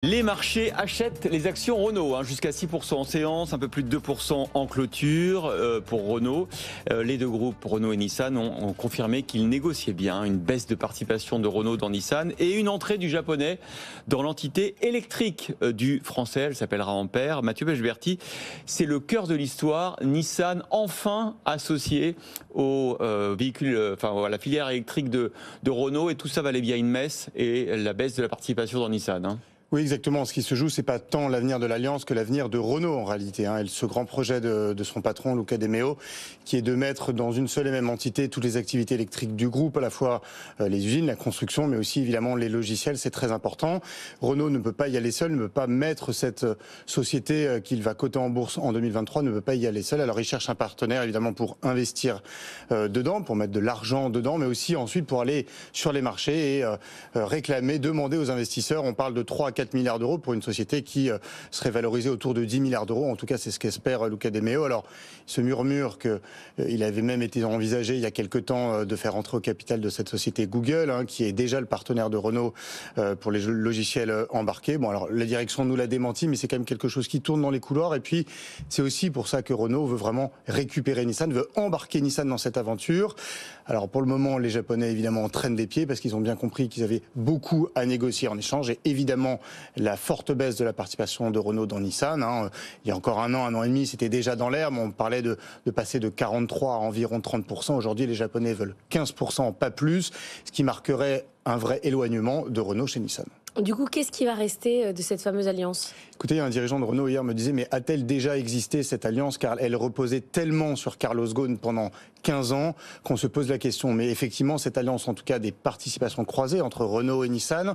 Les marchés achètent les actions Renault, jusqu'à 6% en séance, un peu plus de 2% en clôture pour Renault. Les deux groupes, Renault et Nissan, ont confirmé qu'ils négociaient bien une baisse de participation de Renault dans Nissan et une entrée du japonais dans l'entité électrique du français. Elle s'appellera Ampère. Mathieu Pechberti, c'est le cœur de l'histoire. Nissan enfin associé au véhicule, à la filière électrique de Renault, et tout ça valait bien une messe et la baisse de la participation dans Nissan. Oui, exactement. Ce qui se joue, c'est pas tant l'avenir de l'Alliance que l'avenir de Renault en réalité. Et ce grand projet de son patron, Luca De Meo, qui est de mettre dans une seule et même entité toutes les activités électriques du groupe, à la fois les usines, la construction, mais aussi évidemment les logiciels, c'est très important. Renault ne peut pas y aller seul, ne peut pas mettre cette société qu'il va coter en bourse en 2023, ne peut pas y aller seul. Alors il cherche un partenaire évidemment pour investir dedans, pour mettre de l'argent dedans, mais aussi ensuite pour aller sur les marchés et réclamer, demander aux investisseurs. On parle de 3 à 4 milliards d'euros pour une société qui serait valorisée autour de 10 milliards d'euros. En tout cas, c'est ce qu'espère Luca De Meo. Alors, il se murmure qu'il avait même été envisagé il y a quelque temps de faire entrer au capital de cette société Google, qui est déjà le partenaire de Renault pour les logiciels embarqués. Bon, alors, la direction nous l'a démenti, mais c'est quand même quelque chose qui tourne dans les couloirs. Et puis, c'est aussi pour ça que Renault veut vraiment récupérer Nissan, veut embarquer Nissan dans cette aventure. Alors, pour le moment, les Japonais, évidemment, traînent des pieds parce qu'ils ont bien compris qu'ils avaient beaucoup à négocier en échange. Et évidemment, la forte baisse de la participation de Renault dans Nissan. Il y a encore un an et demi, c'était déjà dans l'air, mais on parlait de passer de 43 à environ 30%. Aujourd'hui, les Japonais veulent 15%, pas plus, ce qui marquerait un vrai éloignement de Renault chez Nissan. Du coup, qu'est-ce qui va rester de cette fameuse alliance ? Écoutez, un dirigeant de Renault hier me disait, mais a-t-elle déjà existé cette alliance ? Car elle reposait tellement sur Carlos Ghosn pendant 15 ans qu'on se pose la question. Mais effectivement, cette alliance, en tout cas des participations croisées entre Renault et Nissan,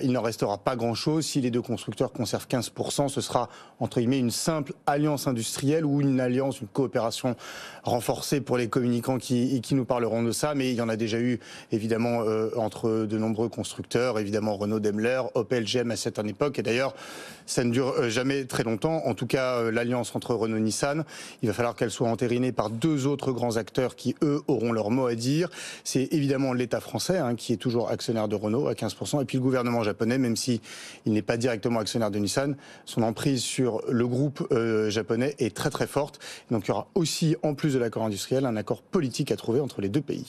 il n'en restera pas grand-chose. Si les deux constructeurs conservent 15%, ce sera, entre guillemets, une simple alliance industrielle ou une alliance, une coopération renforcée pour les communicants qui nous parleront de ça. Mais il y en a déjà eu, évidemment, entre de nombreux constructeurs, évidemment Renault, Daimler, Opel, GM à cette époque. Et d'ailleurs, ça ne dure jamais très longtemps. En tout cas, l'alliance entre Renault et Nissan, il va falloir qu'elle soit entérinée par deux autres grands acteurs qui, eux, auront leur mot à dire. C'est évidemment l'État français, qui est toujours actionnaire de Renault à 15%, et puis le gouvernement japonais, même si il n'est pas directement actionnaire de Nissan, son emprise sur le groupe japonais est très très forte. Donc il y aura aussi, en plus de l'accord industriel, un accord politique à trouver entre les deux pays.